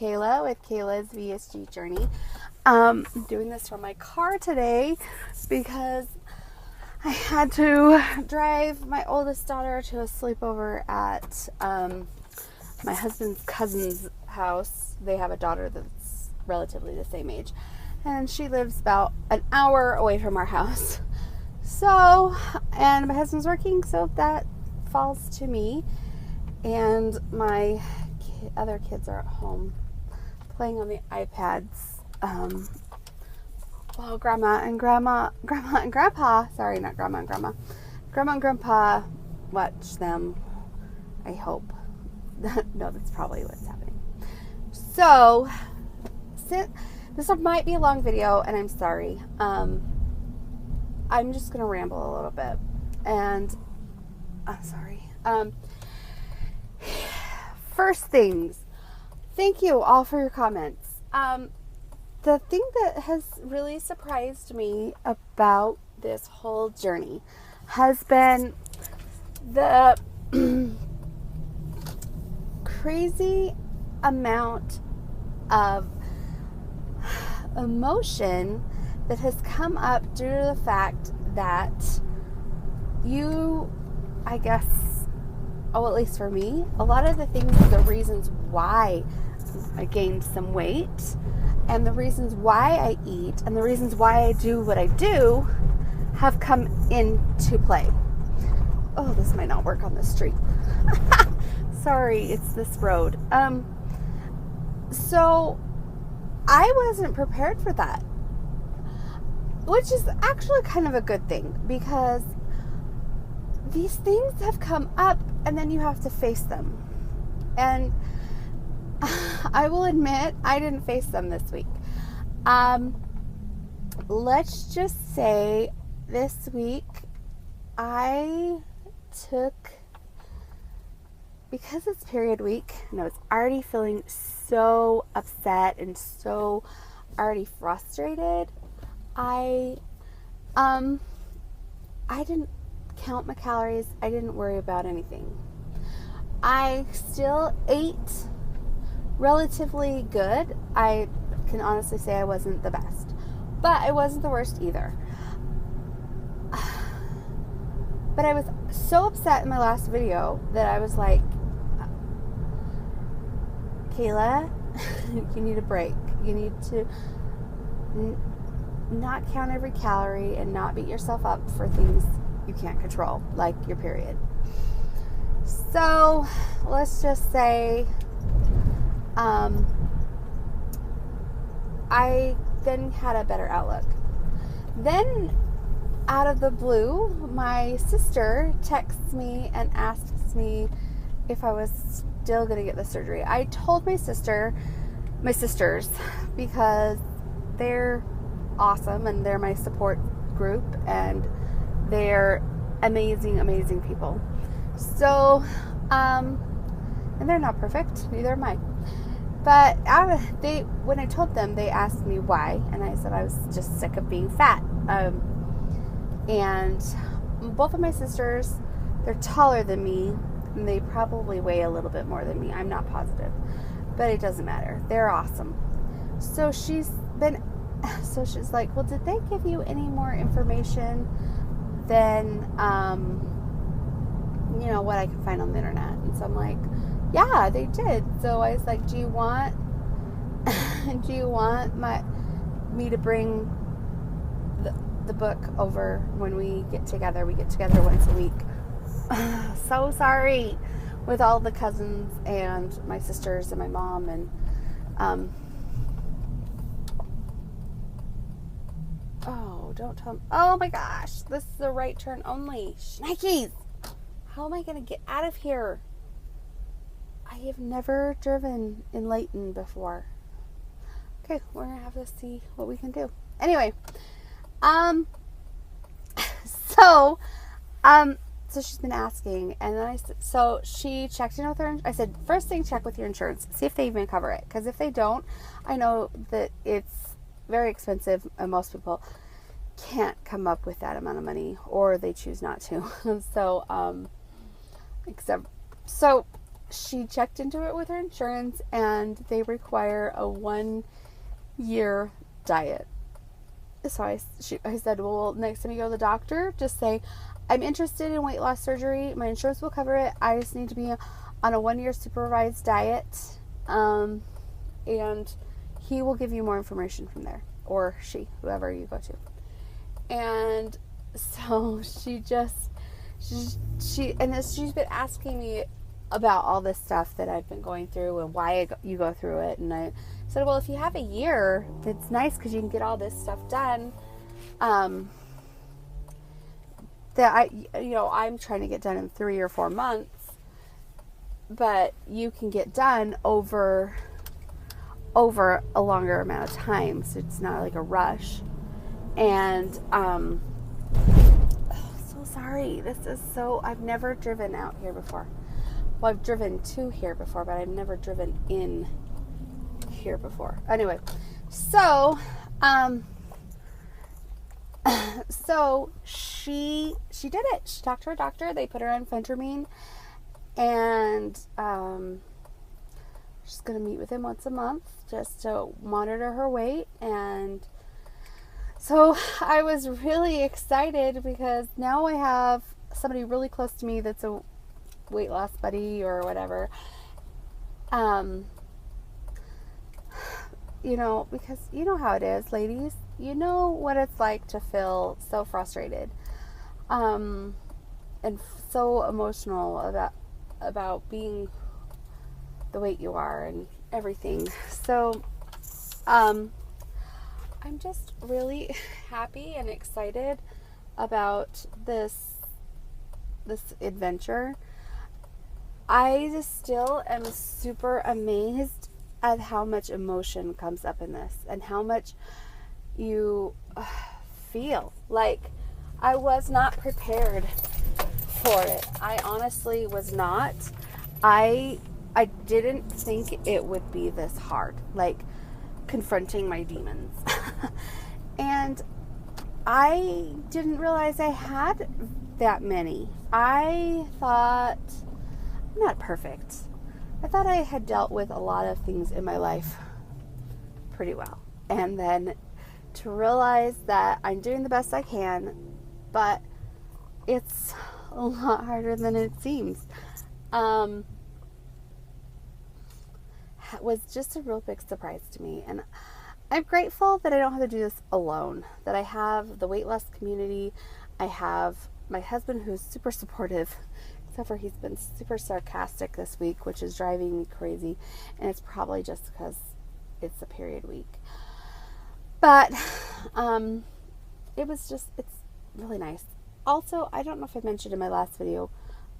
Kayla with Kayla's VSG Journey. I'm doing this from my car today because I had to drive my oldest daughter to a sleepover at my husband's cousin's house. They have a daughter that's relatively the same age, and she lives about an hour away from our house. So, and my husband's working, so that falls to me. And my other kids are at home playing on the iPads while Grandma and Grandpa, sorry, not Grandma and Grandma, Grandma and Grandpa watch them, I hope. No, that's probably what's happening. So, this might be a long video, and I'm sorry. I'm just going to ramble a little bit, and I'm sorry. First things, thank you all for your comments. The thing that has really surprised me about this whole journey has been the crazy amount of emotion that has come up due to the fact that I guess, at least for me, a lot of the reasons why I gained some weight and the reasons why I eat and the reasons why I do what I do have come into play. Oh, this might not work on the street. Sorry, it's this road. So I wasn't prepared for that, which is actually kind of a good thing, because these things have come up and then you have to face them. And I will admit, I didn't face them this week. Let's just say this week I took, because it's period week and I was already feeling so upset and so already frustrated, I didn't count my calories. I didn't worry about anything. I still ate relatively good. I can honestly say I wasn't the best, but I wasn't the worst either. But I was so upset in my last video that I was like, Kayla, you need a break. You need to not count every calorie and not beat yourself up for things you can't control, like your period. So let's just say I then had a better outlook. Then out of the blue, my sister texts me and asks me if I was still going to get the surgery. I told my sisters, because they're awesome and they're my support group and they're amazing people. So, and they're not perfect, neither am I. But when I told them, they asked me why, and I said I was just sick of being fat. And both of my sisters, they're taller than me, and they probably weigh a little bit more than me. I'm not positive, but it doesn't matter. They're awesome. So she's like, well, did they give you any more information than, what I can find on the internet? And so I'm like, yeah, they did. So I was like, do you want me to bring the book over when we get together? We get together once a week. So sorry, with all the cousins and my sisters and my mom and oh, don't tell me. Oh my gosh, this is the right turn only. Shnikes! How am I going to get out of here? I have never driven in Layton before. Okay, we're going to have to see what we can do. Anyway, so she's been asking, and then so she checked in with her. I said, first thing, check with your insurance. See if they even cover it. Because if they don't, I know that it's very expensive, and most people can't come up with that amount of money, or they choose not to. So she checked into it with her insurance, and they require a 1-year diet. So I said, well, next time you go to the doctor, just say, I'm interested in weight loss surgery. My insurance will cover it. I just need to be on a 1-year supervised diet. And he will give you more information from there. Or she, whoever you go to. And so she's been asking me about all this stuff that I've been going through and why you go through it. And I said, well, if you have a year, it's nice because you can get all this stuff done. That I'm trying to get done in 3 or 4 months, but you can get done over a longer amount of time. So it's not like a rush. And, so sorry. I've never driven out here before. Well, I've driven to here before, but I've never driven in here before. Anyway, so she did it. She talked to her doctor. They put her on phentermine, and she's going to meet with him once a month just to monitor her weight. And so I was really excited because now I have somebody really close to me that's a weight loss buddy or whatever. Because you know how it is, ladies. You know what it's like to feel so frustrated, and so emotional about being the weight you are and everything. So, I'm just really happy and excited about this adventure. I just still am super amazed at how much emotion comes up in this and how much you feel. Like, I was not prepared for it. I honestly was not. I didn't think it would be this hard, like confronting my demons. And I didn't realize I had that many. I thought, I'm not perfect. I thought I had dealt with a lot of things in my life pretty well. And then to realize that I'm doing the best I can, but it's a lot harder than it seems, was just a real big surprise to me. And I'm grateful that I don't have to do this alone, that I have the weight loss community. I have my husband who's super supportive, except for he's been super sarcastic this week, which is driving me crazy. And it's probably just because it's a period week. But it's really nice. Also, I don't know if I mentioned in my last video,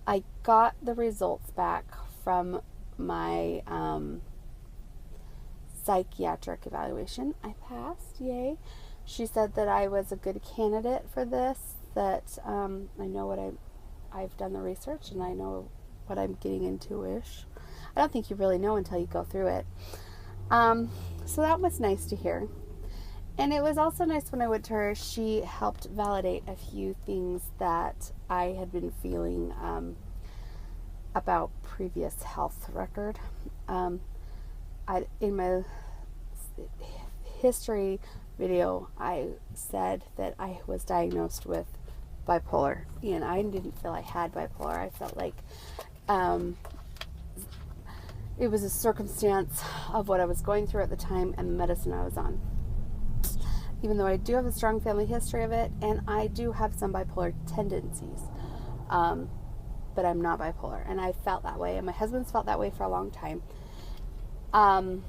I got the results back from my psychiatric evaluation. I passed, yay. She said that I was a good candidate for this, that I know I've done the research and I know what I'm getting into-ish. I don't think you really know until you go through it. So that was nice to hear. And it was also nice when I went to her, she helped validate a few things that I had been feeling about previous health record. In my history video, I said that I was diagnosed with bipolar, and I didn't feel I had bipolar. I felt like it was a circumstance of what I was going through at the time and the medicine I was on. Even though I do have a strong family history of it, and I do have some bipolar tendencies, but I'm not bipolar, and I felt that way, and my husband's felt that way for a long time. And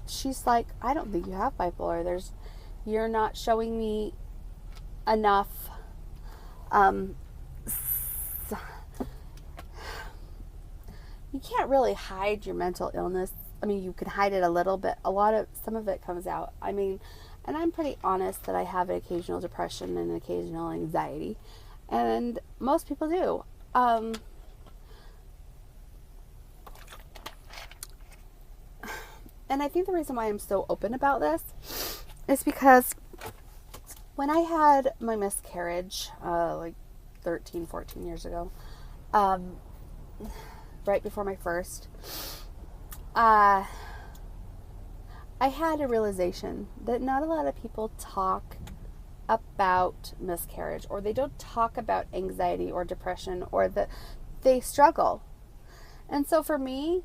she's like, I don't think you have bipolar. You're not showing me enough, you can't really hide your mental illness. I mean, you can hide it a little bit. Some of it comes out. I mean, and I'm pretty honest that I have an occasional depression and an occasional anxiety. And most people do. And I think the reason why I'm so open about this is because when I had my miscarriage, like 13, 14 years ago, right before my first, I had a realization that not a lot of people talk about miscarriage, or they don't talk about anxiety or depression, or that they struggle. And so for me,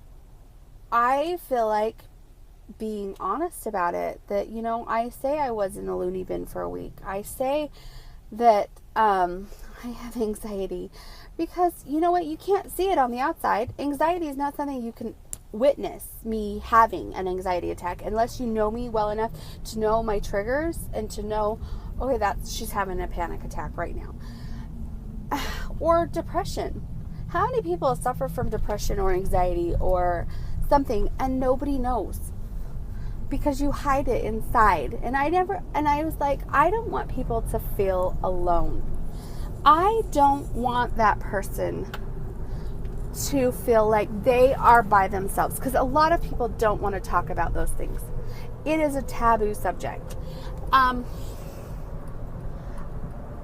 I feel like being honest about it, that, I say I was in a loony bin for a week. I say that I have anxiety because, you know what, you can't see it on the outside. Anxiety is not something you can witness me having an anxiety attack unless you know me well enough to know my triggers and to know, okay, she's having a panic attack right now. Or depression. How many people suffer from depression or anxiety or something and nobody knows? Because you hide it inside. And I was like, I don't want people to feel alone. I don't want that person to feel like they are by themselves, because a lot of people don't want to talk about those things. It is a taboo subject.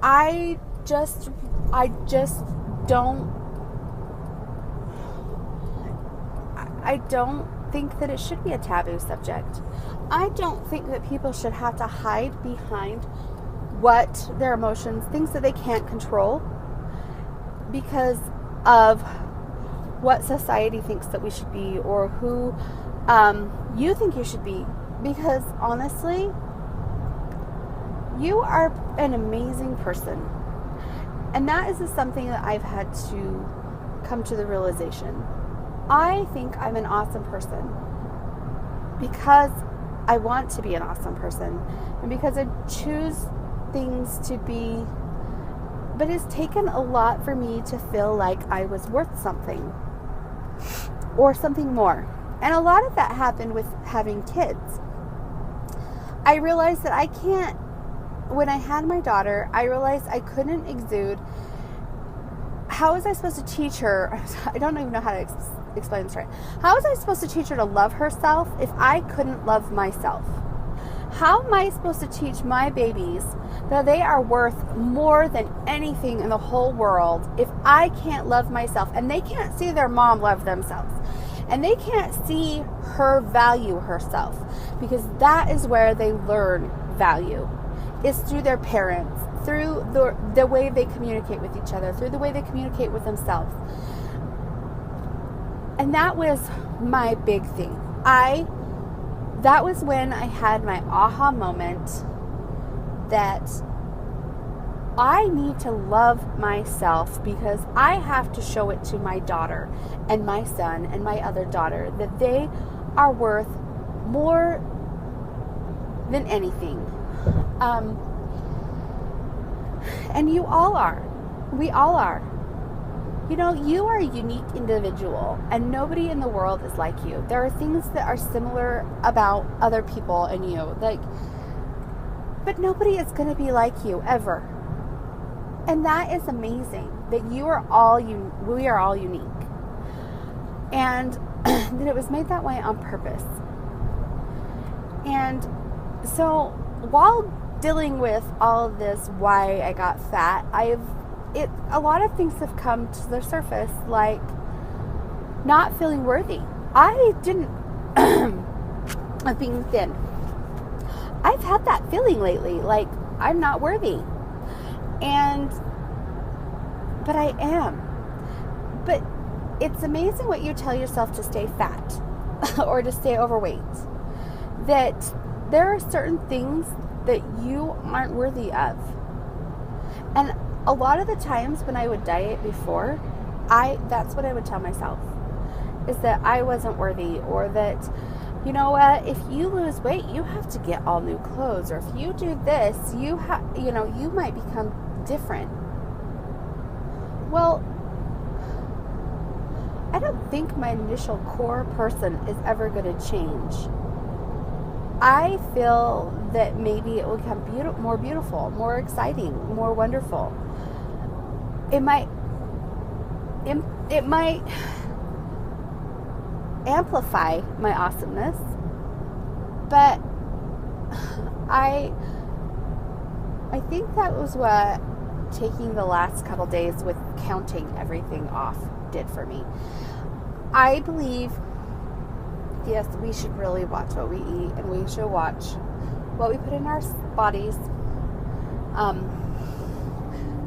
I just don't think that it should be a taboo subject. I don't think that people should have to hide behind what their emotions, things that they can't control, because of what society thinks that we should be, or who you think you should be. Because honestly, you are an amazing person. And that is something that I've had to come to the realization. I think I'm an awesome person because I want to be an awesome person, and because I choose things to be. But it's taken a lot for me to feel like I was worth something or something more. And a lot of that happened with having kids. I realized that when I had my daughter, I realized I couldn't exude. How was I supposed to teach her? I don't even know how to explain this right. How was I supposed to teach her to love herself if I couldn't love myself? How am I supposed to teach my babies that they are worth more than anything in the whole world if I can't love myself, and they can't see their mom love themselves, and they can't see her value herself? Because that is where they learn value, is through their parents, through the way they communicate with each other, through the way they communicate with themselves. And that was my big thing. That was when I had my aha moment that I need to love myself, because I have to show it to my daughter and my son and my other daughter that they are worth more than anything. And you all are. We all are. You are a unique individual, and nobody in the world is like you. There are things that are similar about other people and you, but nobody is going to be like you ever. And that is amazing, that we are all unique. And that it was made that way on purpose. And so while dealing with all of this, why I got fat, a lot of things have come to the surface, like not feeling worthy. I didn't of being thin. I've had that feeling lately, like I'm not worthy. But I am. But it's amazing what you tell yourself to stay fat or to stay overweight. That there are certain things that you aren't worthy of. And a lot of the times when I would diet before, that's what I would tell myself, is that I wasn't worthy, or that, you know what, if you lose weight, you have to get all new clothes, or if you do this, you might become different. Well, I don't think my initial core person is ever going to change. I feel that maybe it will become more beautiful, more exciting, more wonderful. It might amplify my awesomeness, but I think that was what taking the last couple days with counting everything off did for me. I believe, yes, we should really watch what we eat, and we should watch what we put in our bodies.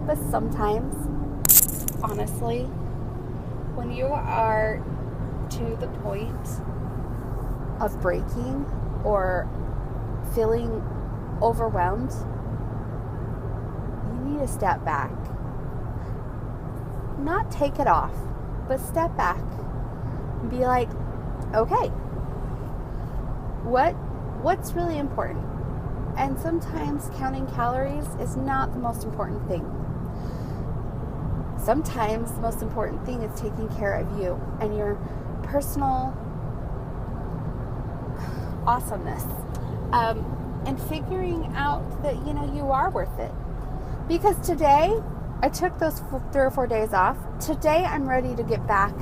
But sometimes, honestly, when you are to the point of breaking or feeling overwhelmed, you need to step back. Not take it off, but step back and be like, okay, what's really important? And sometimes counting calories is not the most important thing. Sometimes the most important thing is taking care of you and your personal awesomeness, and figuring out that, you know, you are worth it. Because today, I took those 3 or 4 days off. Today, I'm ready to get back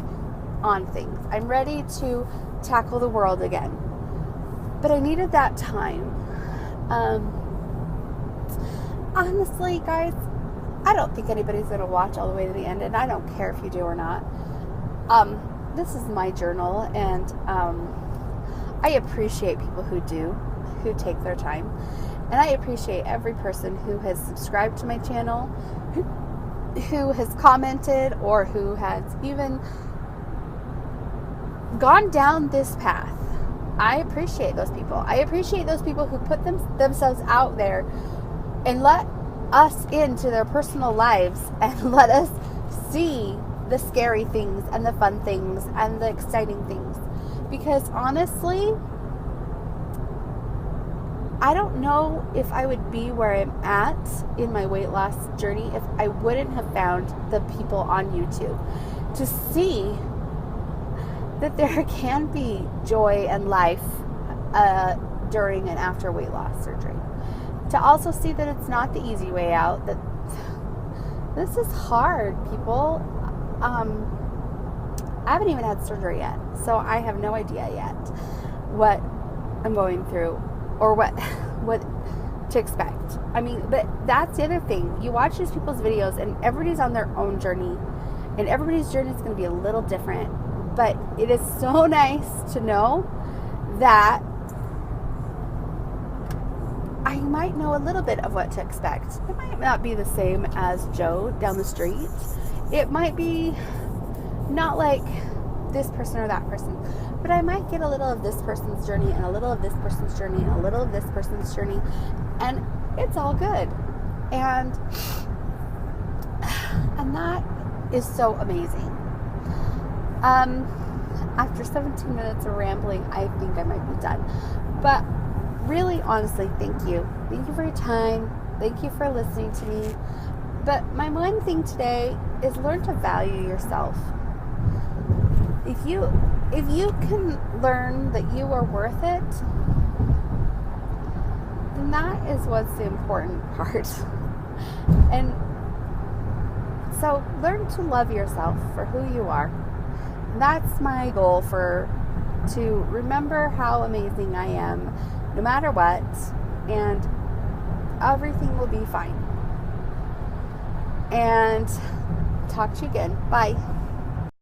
on things. I'm ready to tackle the world again. But I needed that time. Honestly, guys, I don't think anybody's going to watch all the way to the end, and I don't care if you do or not. This is my journal, and I appreciate people who do, who take their time. And I appreciate every person who has subscribed to my channel, who has commented, or who has even gone down this path. I appreciate those people. I appreciate those people who put themselves out there and let us into their personal lives and let us see the scary things and the fun things and the exciting things. Because honestly, I don't know if I would be where I'm at in my weight loss journey if I wouldn't have found the people on YouTube to see that there can be joy and life during and after weight loss surgery. To also see that it's not the easy way out, that this is hard, people. I haven't even had surgery yet, so I have no idea yet what I'm going through or what to expect. I mean, but that's the other thing. You watch these people's videos, and everybody's on their own journey, and everybody's journey is going to be a little different. But it is so nice to know that I might know a little bit of what to expect. It might not be the same as Joe down the street. It might be not like this person or that person, but I might get a little of this person's journey and a little of this person's journey and a little of this person's journey, and it's all good. And that is so amazing. After 17 minutes of rambling, I think I might be done. But really, honestly, thank you. Thank you for your time. Thank you for listening to me. But my one thing today is learn to value yourself. If you can learn that you are worth it, then that is what's the important part. And so learn to love yourself for who you are. That's my goal, to remember how amazing I am no matter what, and everything will be fine. And talk to you again. Bye.